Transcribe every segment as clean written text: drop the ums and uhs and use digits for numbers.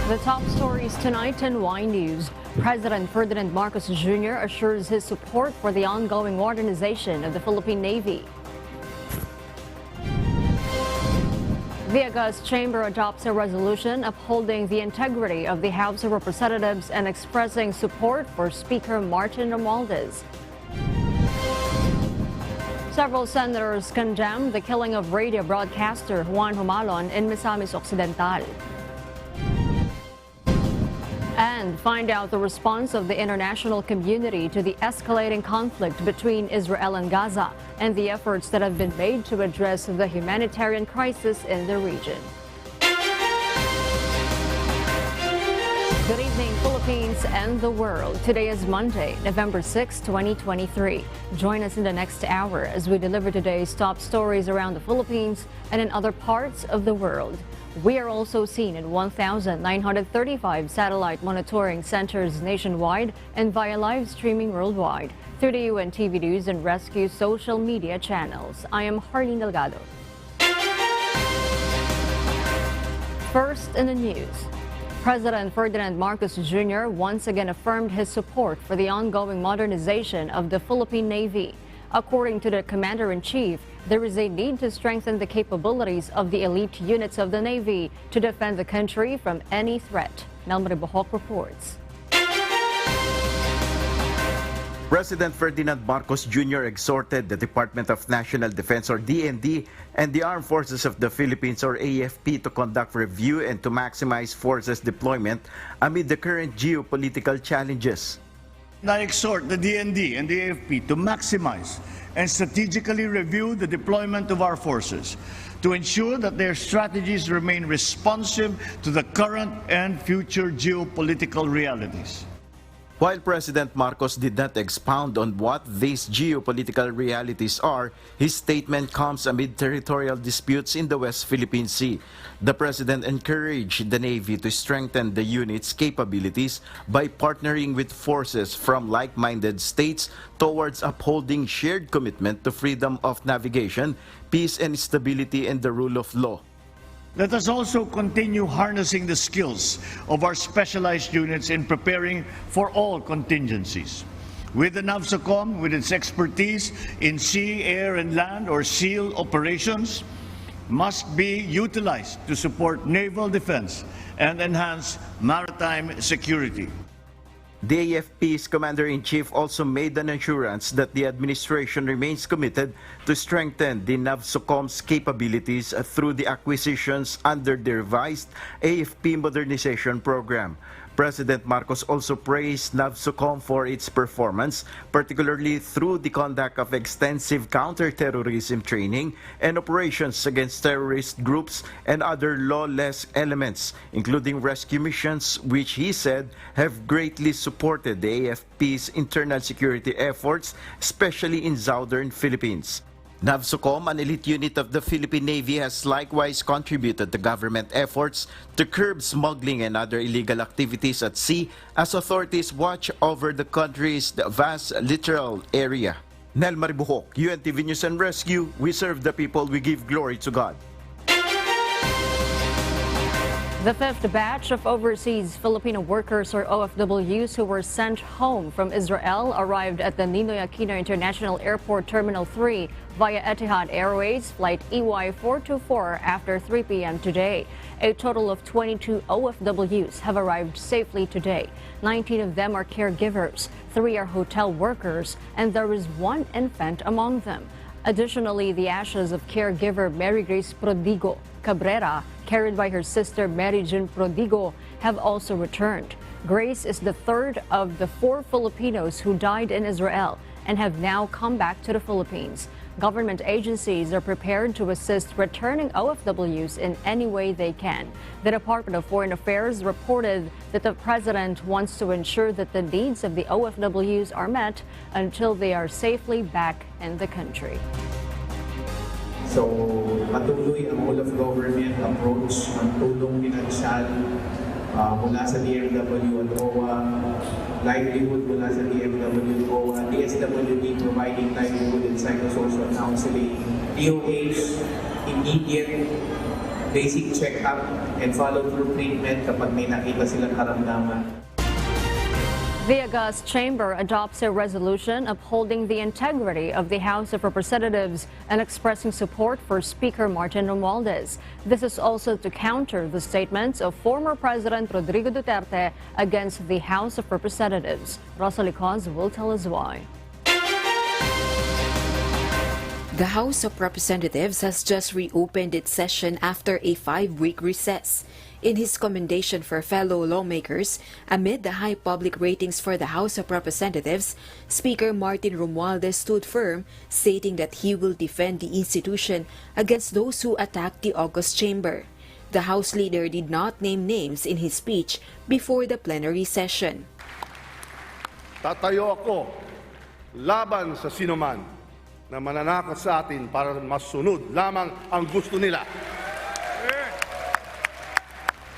The top stories tonight in Y News. President Ferdinand Marcos Jr. assures his support for the ongoing modernization of the Philippine Navy. The August Chamber adopts a resolution upholding the integrity of the House of Representatives and expressing support for Speaker Martin Robles. Several senators condemned the killing of radio broadcaster Juan Humalon in Misamis Occidental. And find out the response of the international community to the escalating conflict between Israel and Gaza and the efforts that have been made to address the humanitarian crisis in the region. Good evening, Philippines and the world. Today is Monday, November 6, 2023. Join us in the next hour as we deliver today's top stories around the Philippines and in other parts of the world. We are also seen in 1,935 satellite monitoring centers nationwide and via live streaming worldwide through the UNTV News and Rescue social media channels. I am Harleen Delgado. First in the news. President Ferdinand Marcos Jr. once again affirmed his support for the ongoing modernization of the Philippine Navy. According to the Commander-in-Chief, there is a need to strengthen the capabilities of the elite units of the Navy to defend the country from any threat. Nelmari Bohok reports. President Ferdinand Marcos Jr. exhorted the Department of National Defense or DND and the Armed Forces of the Philippines or AFP to conduct review and to maximize forces deployment amid the current geopolitical challenges. I exhort the DND and the AFP to maximize and strategically review the deployment of our forces to ensure that their strategies remain responsive to the current and future geopolitical realities. While President Marcos did not expound on what these geopolitical realities are, his statement comes amid territorial disputes in the West Philippine Sea. The President encouraged the Navy to strengthen the unit's capabilities by partnering with forces from like-minded states towards upholding shared commitment to freedom of navigation, peace and stability, and the rule of law. Let us also continue harnessing the skills of our specialized units in preparing for all contingencies. With the NAVSOCOM, with its expertise in sea, air, and land or SEAL operations, must be utilized to support naval defense and enhance maritime security. The AFP's Commander-in-Chief also made an assurance that the administration remains committed to strengthen the NAVSOCOM's capabilities through the acquisitions under the revised AFP modernization program. President Marcos also praised NAVSOCOM for its performance, particularly through the conduct of extensive counter-terrorism training and operations against terrorist groups and other lawless elements, including rescue missions, which he said have greatly supported the AFP's internal security efforts, especially in southern Philippines. NAVSOCOM, an elite unit of the Philippine Navy, has likewise contributed to government efforts to curb smuggling and other illegal activities at sea as authorities watch over the country's vast littoral area. Nelmari Bohok, UNTV News and Rescue. We serve the people, we give glory to God. The fifth batch of overseas Filipino workers or OFWs who were sent home from Israel arrived at the Ninoy Aquino International Airport Terminal 3 via Etihad Airways flight EY424 after 3 p.m. today. A total of 22 OFWs have arrived safely today. 19 of them are caregivers, 3 are hotel workers, and there is 1 infant among them. Additionally, the ashes of caregiver Mary Grace Prodigo Cabrera, carried by her sister Mary Jean Prodigo, have also returned. Grace is the third of the 4 Filipinos who died in Israel and have now come back to the Philippines. Government agencies are prepared to assist returning OFWs in any way they can. The Department of Foreign Affairs reported that the president wants to ensure that the needs of the OFWs are met until they are safely back in the country. So, patuloy ang whole of government approach, ang tulong pinansyal mula sa DFW at OWA, livelihood mula sa DFW at OWA, DSWD providing livelihood and psychosocial counseling, DOH, immediate basic check-up and follow-through treatment kapag may nakita silang karamdaman. The August Chamber adopts a resolution upholding the integrity of the House of Representatives and expressing support for Speaker Martin Robles. This is also to counter the statements of former President Rodrigo Duterte against the House of Representatives. Rosalie Cos will tell us why. The House of Representatives has just reopened its session after a 5-week recess. In his commendation for fellow lawmakers, amid the high public ratings for the House of Representatives, Speaker Martin Robles stood firm, stating that he will defend the institution against those who attacked the August Chamber. The House leader did not name names in his speech before the plenary session. Tatayo ako laban sa sinuman na mananakot sa atin para masunod lamang ang gusto nila.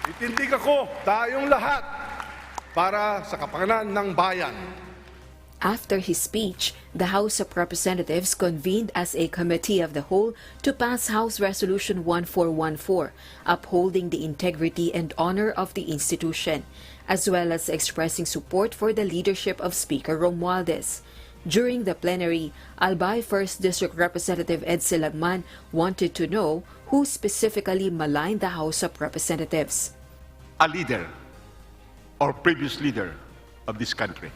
Itindig ako tayong lahat para sa kapakanan ng bayan. After his speech, the House of Representatives convened as a committee of the whole to pass House Resolution 1414, upholding the integrity and honor of the institution, as well as expressing support for the leadership of Speaker Romualdez. During the plenary, Albay 1st District Representative Ed Silagman wanted to know who specifically maligned the House of Representatives. A leader or previous leader of this country.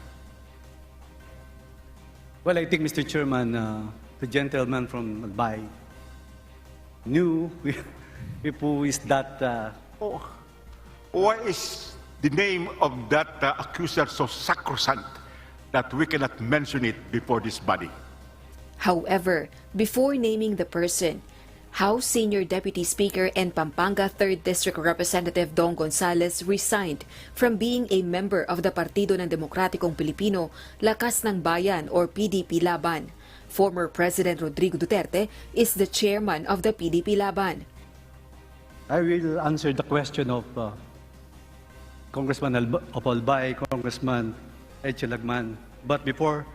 Well, I think, Mr. Chairman, the gentleman from Albay knew who is that. Why is the name of that accuser so sacrosanct that we cannot mention it before this body? However, before naming the person, House Senior Deputy Speaker and Pampanga 3rd District Representative Dong Gonzales resigned from being a member of the Partido ng Demokratikong Pilipino, Lakas ng Bayan or PDP Laban. Former President Rodrigo Duterte is the chairman of the PDP Laban. I will answer the question of Congressman of Albay, Congressman Ed Silagman. But before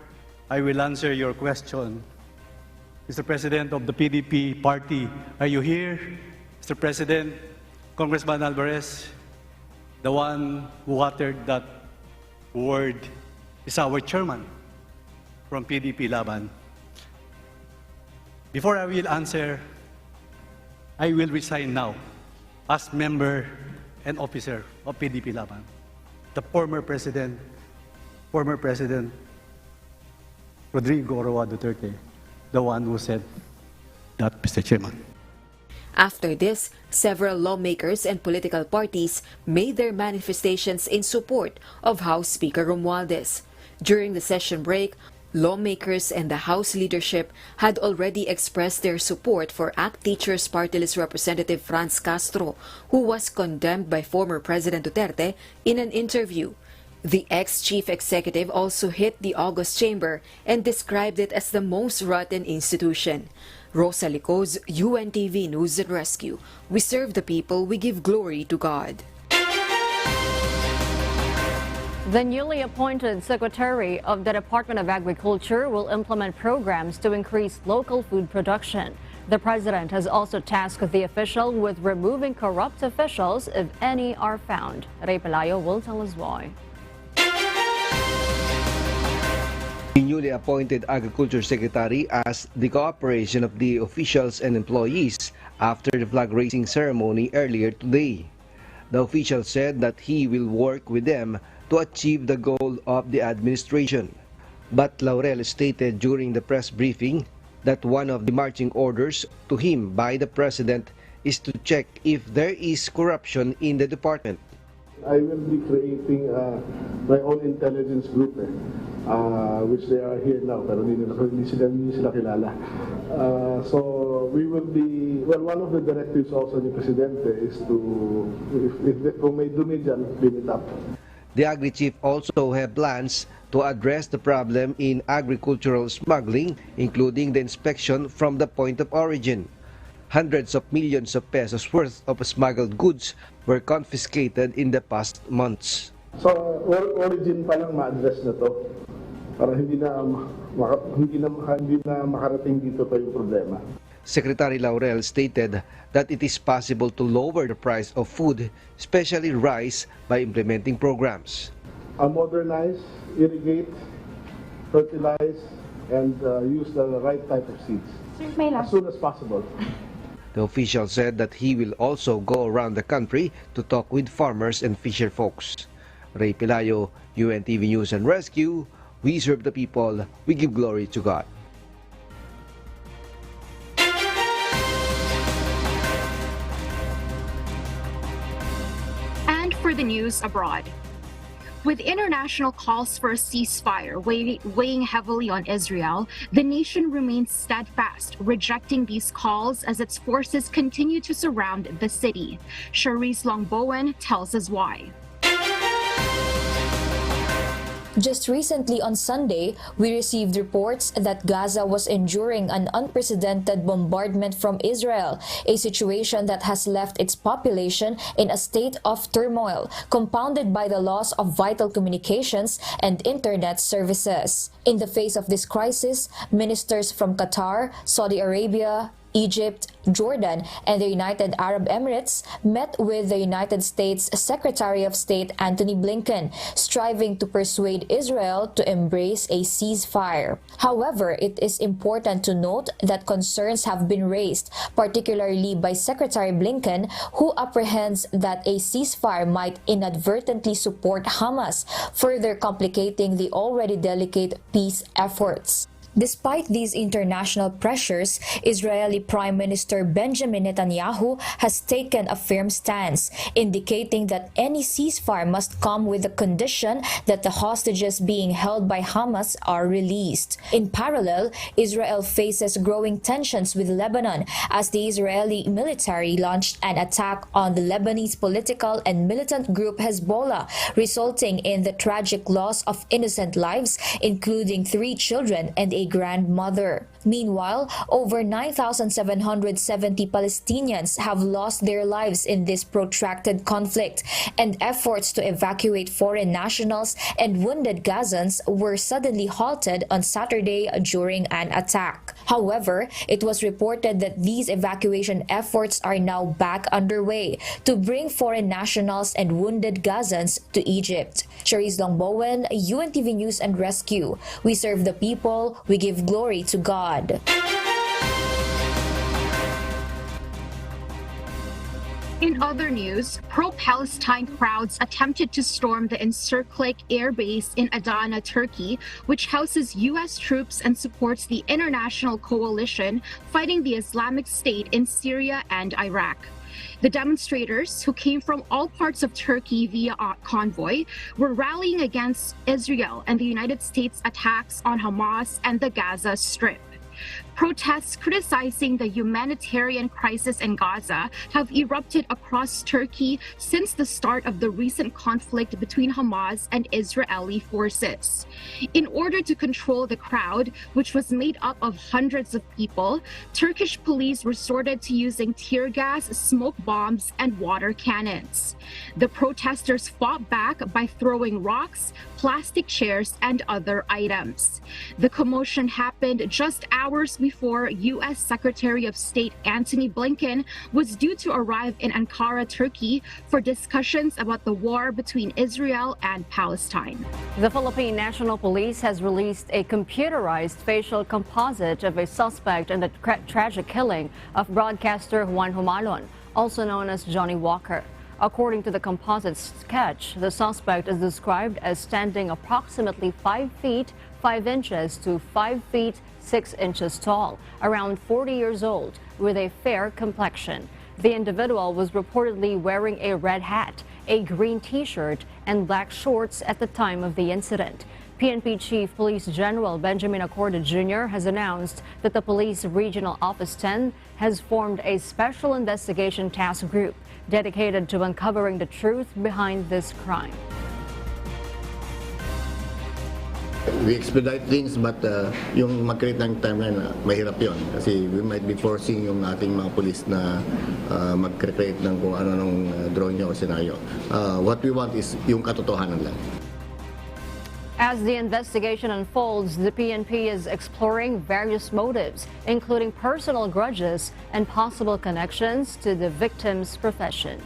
I will answer your question, Mr. President of the PDP party, are you here? Mr. President, Congressman Alvarez, the one who uttered that word is our chairman from PDP Laban. Before I will answer, I will resign now as member and officer of PDP Laban. The former President Rodrigo Roa Duterte, the one who said that, Mr. Chairman. After this, several lawmakers and political parties made their manifestations in support of House Speaker Romualdez. During the session break, lawmakers and the House leadership had already expressed their support for ACT Teachers Party List Representative Franz Castro, who was condemned by former President Duterte in an interview. The ex-chief executive also hit the August Chamber and described it as the most rotten institution. Rosalie Cos, UNTV News and Rescue. We serve the people, we give glory to God. The newly appointed Secretary of the Department of Agriculture will implement programs to increase local food production. The President has also tasked the official with removing corrupt officials if any are found. Ray Pelayo will tell us why. The newly appointed Agriculture Secretary asked the cooperation of the officials and employees after the flag-raising ceremony earlier today. The official said that he will work with them to achieve the goal of the administration. But Laurel stated during the press briefing that one of the marching orders to him by the President is to check if there is corruption in the department. I will be creating my own intelligence group, which they are here now, pero hindi sila kilala. So we will be, well, one of the directives also ni Presidente is to, kung may dumi dyan, clean it up. The Agri-Chief also have plans to address the problem in agricultural smuggling, including the inspection from the point of origin. Hundreds of millions of pesos worth of smuggled goods were confiscated in the past months. So, origin pa lang ma-address na to para hindi na makarating dito to yung problema. Secretary Laurel stated that it is possible to lower the price of food, especially rice, by implementing programs. Modernize, irrigate, fertilize, and use the right type of seeds as soon as possible. The official said that he will also go around the country to talk with farmers and fisher folks. Ray Pelayo, UNTV News and Rescue. We serve the people, we give glory to God. And for the news abroad. With international calls for a ceasefire weighing heavily on Israel, the nation remains steadfast, rejecting these calls as its forces continue to surround the city. Charisse Longbowen tells us why. Just recently on Sunday, we received reports that Gaza was enduring an unprecedented bombardment from Israel, a situation that has left its population in a state of turmoil, compounded by the loss of vital communications and internet services. In the face of this crisis, ministers from Qatar, Saudi Arabia, Egypt, Jordan, and the United Arab Emirates met with the United States Secretary of State Antony Blinken, striving to persuade Israel to embrace a ceasefire. However, it is important to note that concerns have been raised, particularly by Secretary Blinken, who apprehends that a ceasefire might inadvertently support Hamas, further complicating the already delicate peace efforts. Despite these international pressures, Israeli Prime Minister Benjamin Netanyahu has taken a firm stance, indicating that any ceasefire must come with the condition that the hostages being held by Hamas are released. In parallel, Israel faces growing tensions with Lebanon as the Israeli military launched an attack on the Lebanese political and militant group Hezbollah, resulting in the tragic loss of innocent lives, including 3 children and a grandmother. Meanwhile, over 9,770 Palestinians have lost their lives in this protracted conflict, and efforts to evacuate foreign nationals and wounded Gazans were suddenly halted on Saturday during an attack. However, it was reported that these evacuation efforts are now back underway to bring foreign nationals and wounded Gazans to Egypt. Charisse Longbowen, UNTV News and Rescue. We serve the people, we give glory to God. In other news, pro-Palestine crowds attempted to storm the Incirlik air base in Adana, Turkey, which houses U.S. troops and supports the international coalition fighting the Islamic State in Syria and Iraq. The demonstrators, who came from all parts of Turkey via convoy, were rallying against Israel and the United States attacks on Hamas and the Gaza Strip. Protests criticizing the humanitarian crisis in Gaza have erupted across Turkey since the start of the recent conflict between Hamas and Israeli forces. In order to control the crowd, which was made up of hundreds of people, Turkish police resorted to using tear gas, smoke bombs, and water cannons. The protesters fought back by throwing rocks, plastic chairs, and other items. The commotion happened just hours before U.S. Secretary of State Antony Blinken was due to arrive in Ankara, Turkey, for discussions about the war between Israel and Palestine. The Philippine National Police has released a computerized facial composite of a suspect in the tragic killing of broadcaster Juan Humalon, also known as Johnny Walker. According to the composite sketch, the suspect is described as standing approximately 5 feet 5 inches to 5 feet 6 inches tall, around 40 years old, with a fair complexion. The individual was reportedly wearing a red hat, a green t-shirt, and black shorts at the time of the incident. PNP Chief Police General Benjamin Acorda Jr. has announced that the Police Regional Office 10 has formed a special investigation task group dedicated to uncovering the truth behind this crime. We expedite things, but yung mag-create ng timeline, mahirap yun. Kasi we might be forcing yung ating mga police na mag-create ng kung ano nung drawing niya o senaryo. What we want is yung katotohanan lang. As the investigation unfolds, the PNP is exploring various motives, including personal grudges and possible connections to the victim's profession.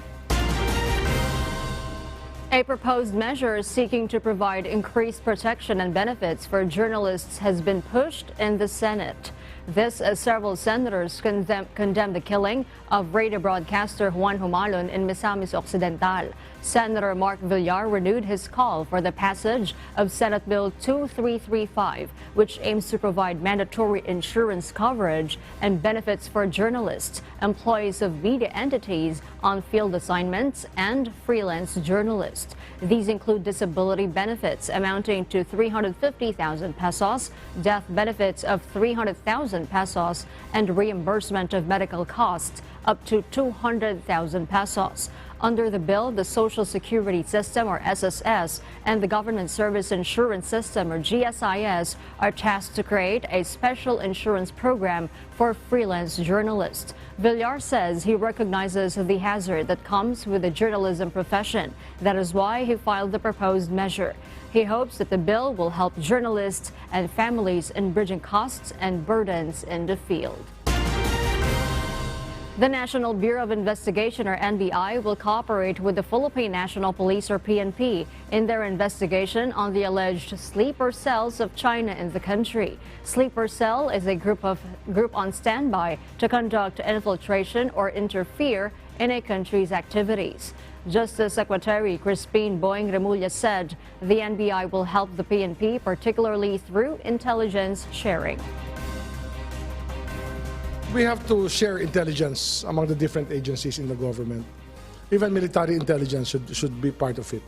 A proposed measure seeking to provide increased protection and benefits for journalists has been pushed in the Senate. This as several senators condemn the killing of radio broadcaster Juan Humalon in Misamis Occidental. Senator Mark Villar renewed his call for the passage of Senate Bill 2335, which aims to provide mandatory insurance coverage and benefits for journalists, employees of media entities on field assignments, and freelance journalists. These include disability benefits amounting to 350,000 pesos, death benefits of 300,000 pesos, and reimbursement of medical costs up to 200,000 pesos. Under the bill, the Social Security System, or SSS, and the Government Service Insurance System, or GSIS, are tasked to create a special insurance program for freelance journalists. Villar says he recognizes the hazard that comes with the journalism profession. That is why he filed the proposed measure. He hopes that the bill will help journalists and families in bridging costs and burdens in the field. The National Bureau of Investigation, or NBI, will cooperate with the Philippine National Police, or PNP, in their investigation on the alleged sleeper cells of China in the country. Sleeper cell is a group on standby to conduct infiltration or interfere in a country's activities. Justice Secretary Crispin Boying Remulla said the NBI will help the PNP, particularly through intelligence sharing. We have to share intelligence among the different agencies in the government. Even military intelligence should be part of it.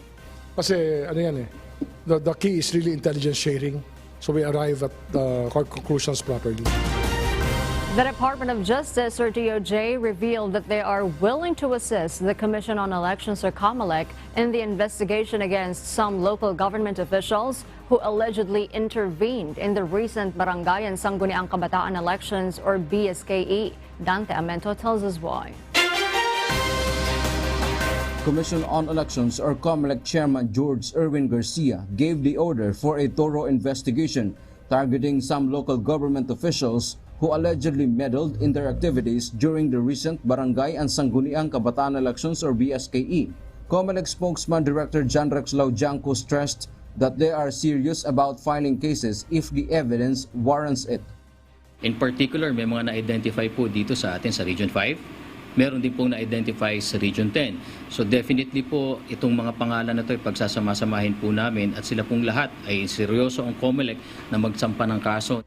Kasi ano yan the key is really intelligence sharing, so we arrive at the conclusions properly. The Department of Justice, or DOJ, revealed that they are willing to assist the Commission on Elections, or COMELEC, in the investigation against some local government officials who allegedly intervened in the recent Barangay and Sangguniang Kabataan elections, or BSKE. Dante Amento tells us why. Commission on Elections, or COMELEC Chairman George Erwin Garcia gave the order for a thorough investigation targeting some local government officials who allegedly meddled in their activities during the recent Barangay and Sangguniang Kabataan elections, or BSKE. COMELEC spokesman Director John Rex Laujanco stressed that they are serious about filing cases if the evidence warrants it. In particular, may mga na-identify po dito sa atin sa Region 5. Meron din pong na-identify sa Region 10. So definitely po itong mga pangalan na ito ay pagsasama-samahin po namin at sila pong lahat ay seryoso ang COMELEC na magsampa ng kaso.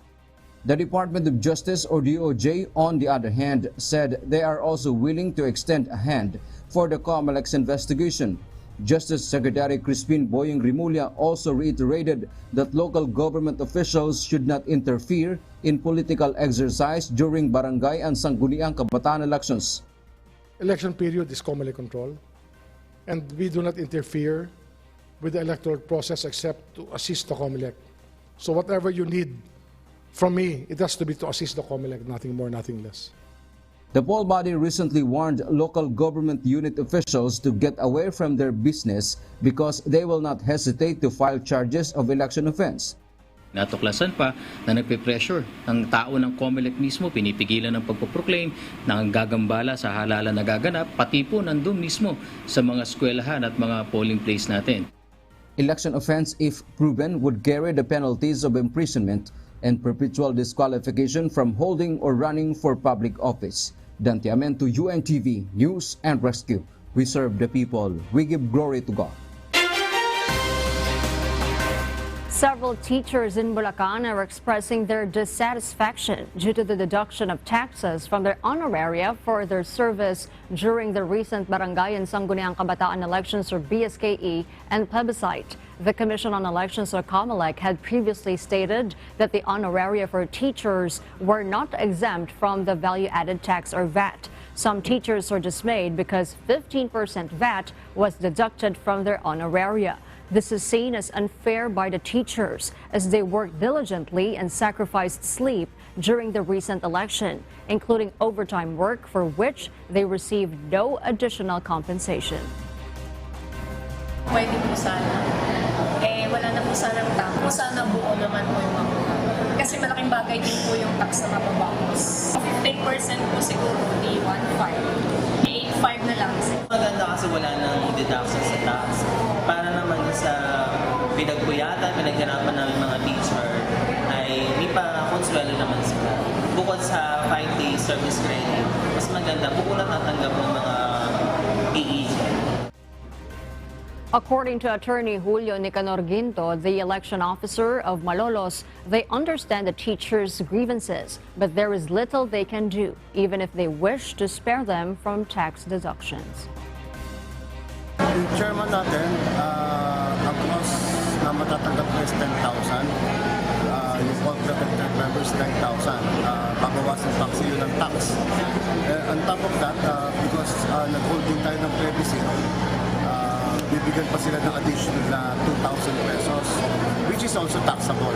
The Department of Justice, or DOJ, on the other hand, said they are also willing to extend a hand for the COMELEC's investigation. Justice Secretary Crispin Boying Remulla also reiterated that local government officials should not interfere in political exercise during Barangay and Sangguniang Kabataan elections. Election period is COMELEC control, and we do not interfere with the electoral process except to assist the COMELEC. So whatever you need from me, it has to be to assist the COMELEC, nothing more, nothing less. The poll body recently warned local government unit officials to get away from their business because they will not hesitate to file charges of election offense. Natuklasan pa na nagpe-pressure ng tao ng COMELEC mismo, pinipigilan ng pagpoproclaim na ang gagambala sa halalan na gaganap, pati po nandun mismo sa mga eskwelahan at mga polling place natin. Election offense, if proven, would carry the penalties of imprisonment and perpetual disqualification from holding or running for public office. Dante Amento, UNTV News and Rescue. We serve the people. We give glory to God. Several teachers in Bulacan are expressing their dissatisfaction due to the deduction of taxes from their honoraria for their service during the recent Barangay and Sangguniang Kabataan elections, or BSKE, and plebiscite. The Commission on Elections, or COMELEC, had previously stated that the honoraria for teachers were not exempt from the value-added tax, or VAT. Some teachers are dismayed because 15% VAT was deducted from their honoraria. This is seen as unfair by the teachers as they worked diligently and sacrificed sleep during the recent election, including overtime work for which they received no additional compensation. Pwede po sana. wala na po sanang tax. Kung sana buo naman po yung makuha. Kasi malaking bagay din po yung tax na mababangos. 15% po siguro, di 1.5. 8.5 na lang. Maganda kasi wala nang deduction sa tax. Para naman sa pinagpuyatan, pinaghirapan namin mga teacher, ay may pa-consuelo naman sila. Bukod sa 5-day service credit, mas maganda, bukod na tatanggap ng mga PE. According to Attorney Julio Nicanor Ginto, the election officer of Malolos, they understand the teachers' grievances, but there is little they can do, even if they wish to spare them from tax deductions. Yung chairman natin, ang cost na matatanggap ko is 10,000. Yung all protected members, 9,000. Babawasan pa kasi yun ang tax. On top of that, because nag-hold din tayo ng plebiscite, bibigyan pa sila ng additional na 2,000 pesos, which is also taxable.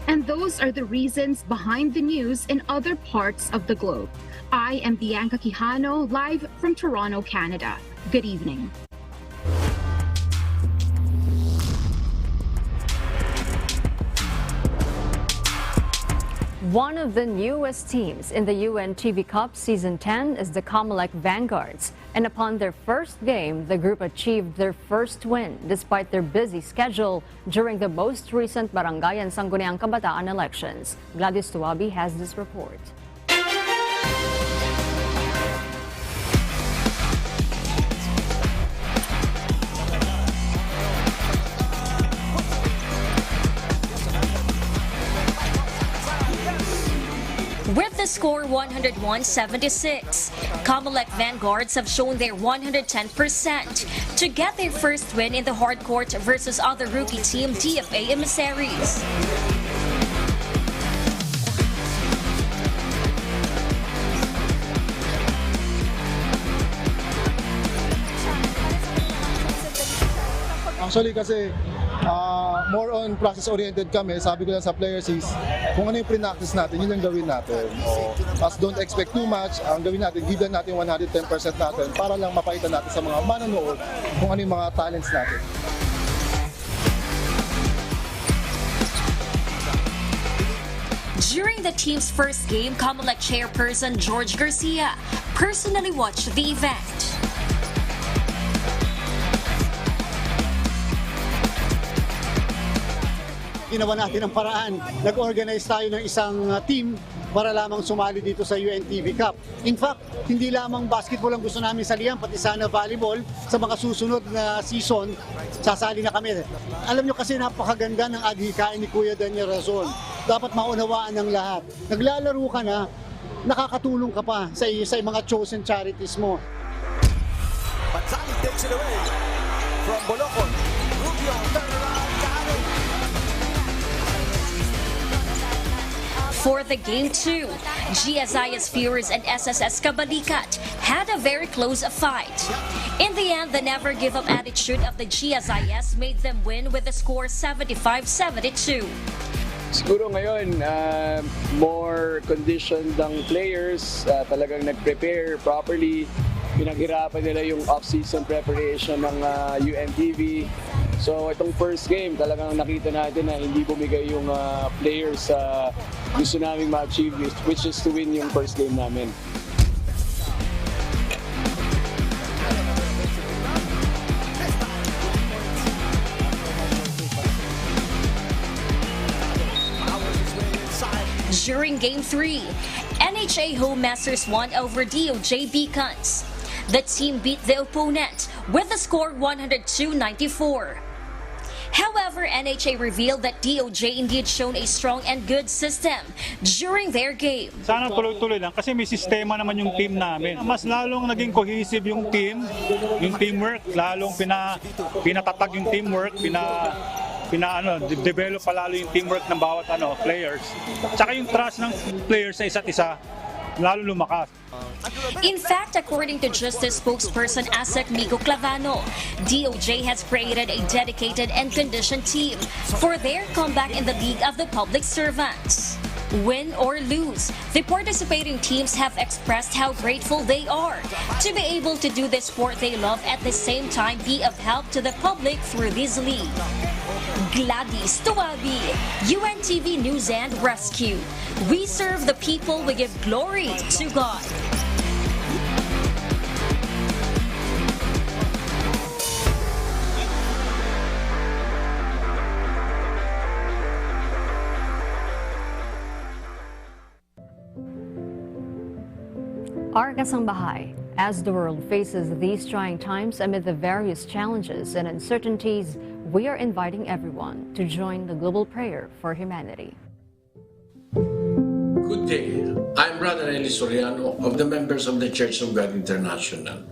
And those are the reasons behind the news in other parts of the globe. I am Bianca Quijano, live from Toronto, Canada. Good evening. One of the newest teams in the UNTV Cup Season 10 is the Comelec Vanguards. And upon their first game, the group achieved their first win despite their busy schedule during the most recent Barangayan Sangguniang Kabataan elections. Gladys Tuabi has this report. With the score 101-76, Comelec Vanguards have shown their 110% to get their first win in the hard court versus other rookie team DFA emissaries. Actually kasi more on process-oriented kami. Sabi ko lang sa players is kung ano yung pre-practice natin, yun ang gawin natin. As don't expect too much, ang gawin natin, give natin 110% natin para lang mapakita natin sa mga manonood kung ano yung mga talents natin. During the team's first game, Comelec chairperson George Garcia personally watched the event. Ginawa natin ang paraan. Nag-organize tayo ng isang team para lamang sumali dito sa UNTV Cup. In fact, hindi lamang basketball ang gusto namin salihan, pati sana volleyball. Sa mga susunod na season, sasali na kami. Alam nyo kasi napakaganda ng adhikain ni Kuya Daniel Razon. Dapat maunawaan ng lahat. Naglalaro ka na, nakakatulong ka pa sa mga chosen charities mo. Batali takes it away from Bolocon. Rubio, turnaround, got it. For the game 2, GSIS Furies and SSS Kabalikat had a very close fight. In the end, the never-give-up attitude of the GSIS made them win with the score 75-72. Siguro ngayon, more conditioned ang players, talagang nag-prepare properly. Pinaghirapan nila yung off-season preparation ng UNTV. So itong first game, talagang nakita natin na hindi bumigay yung players sa gusto namin ma-achieve, which is to win yung first game namin. During Game 3, NHA Home Masters won over DOJ Beacons. The team beat the opponent with a score 102-94. However, NHA revealed that DOJ indeed shown a strong and good system during their game. Sana tuloy-tuloy lang kasi may sistema naman yung team namin. Mas lalong naging cohesive yung team, yung teamwork, lalong pinatatag yung teamwork, develop palalo yung teamwork ng bawat players. Tsaka yung trust ng players sa isa't isa, lalo lumakas. In fact, according to Justice spokesperson Asek Migo Clavano, DOJ has created a dedicated and conditioned team for their comeback in the League of the Public Servants. Win or lose, the participating teams have expressed how grateful they are to be able to do the sport they love at the same time be of help to the public through this league. Gladys Tuwabi, UNTV News and Rescue. We serve the people, we give glory to God. Our kasambahay, as the world faces these trying times amid the various challenges and uncertainties, we are inviting everyone to join the global prayer for humanity. Good day. I'm Brother Eli Soriano of the members of the Church of God International.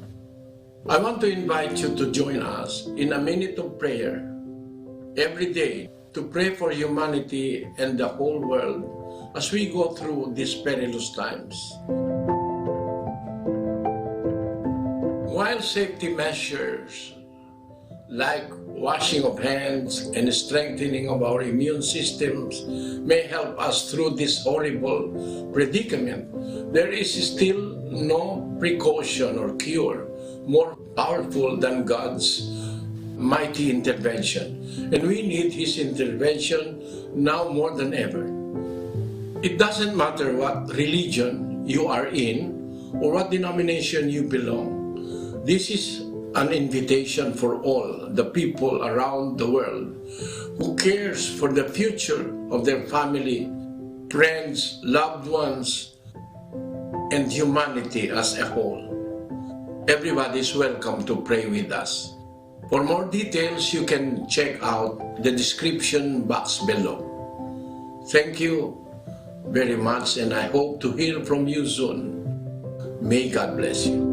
I want to invite you to join us in a minute of prayer every day to pray for humanity and the whole world as we go through these perilous times. While safety measures like washing of hands and strengthening of our immune systems may help us through this horrible predicament, there is still no precaution or cure more powerful than God's mighty intervention. And we need His intervention now more than ever. It doesn't matter what religion you are in or what denomination you belong. This is an invitation for all the people around the world who cares for the future of their family, friends, loved ones, and humanity as a whole. Everybody is welcome to pray with us. For more details, you can check out the description box below. Thank you very much, and I hope to hear from you soon. May God bless you.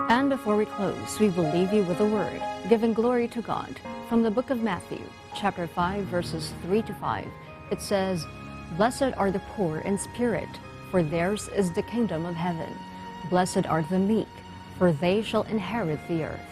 And before we close, we will leave you with a word, giving glory to God. From the book of Matthew, chapter 5, verses 3 to 5, it says, "Blessed are the poor in spirit, for theirs is the kingdom of heaven. Blessed are the meek, for they shall inherit the earth."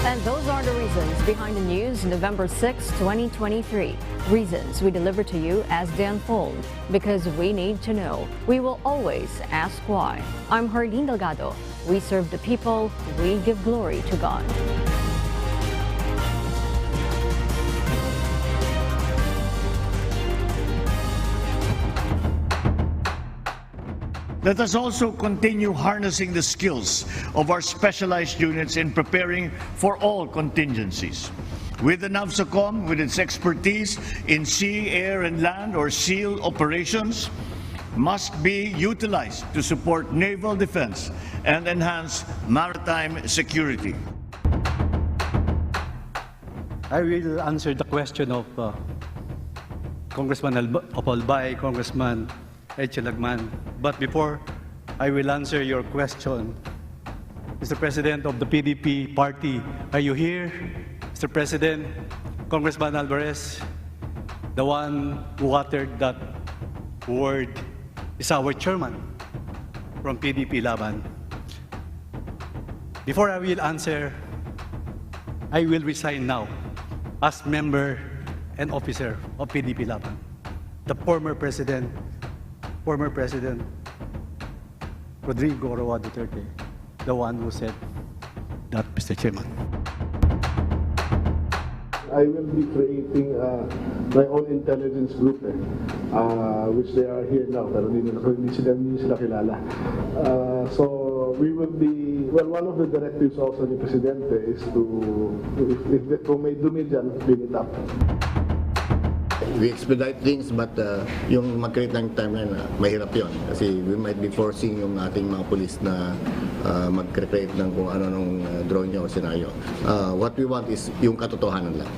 And those are the reasons behind the news November 6, 2023. Reasons we deliver to you as they unfold, because we need to know. We will always ask why. I'm Hardin Delgado. We serve the people. We give glory to God. Let us also continue harnessing the skills of our specialized units in preparing for all contingencies. With the NAVSOCOM, with its expertise in sea, air, and land or SEAL operations, must be utilized to support naval defense and enhance maritime security. I will answer the question of Congressman Apolbay, Congressman Echi-Lagman. But before I will answer your question, Mr. President of the PDP party, are you here? Mr. President, Congressman Alvarez, the one who uttered that word is our chairman from PDP Laban. Before I will answer, I will resign now as member and officer of PDP Laban. The former President Rodrigo Roa Duterte, the one who said that, Mr. Chairman. I will be creating my own intelligence group, which they are here now, pero hindi sila kilala. So we will be, well, one of the directives also ni Presidente is to, kung may dumi dyan, clean it up. We expedite things, but yung mag-create ng timeline, mahirap yun. Kasi we might be forcing yung ating mga police na mag-create ng kung ano nung drone nyo o senaryo. What we want is yung katotohanan lang.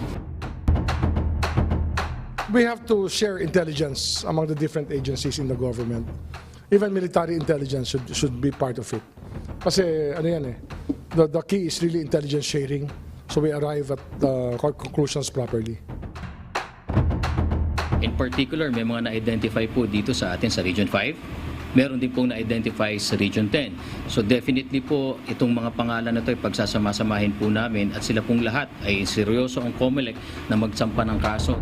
We have to share intelligence among the different agencies in the government. Even military intelligence should be part of it. Kasi ano yan the key is really intelligence sharing, so we arrive at the conclusions properly. In particular, may mga na-identify po dito sa atin sa Region 5. Meron din pong na-identify sa Region 10. So definitely po, itong mga pangalan na ito ay pagsasama-samahin po namin at sila pong lahat ay seryoso ang COMELEC na magsampa ng kaso.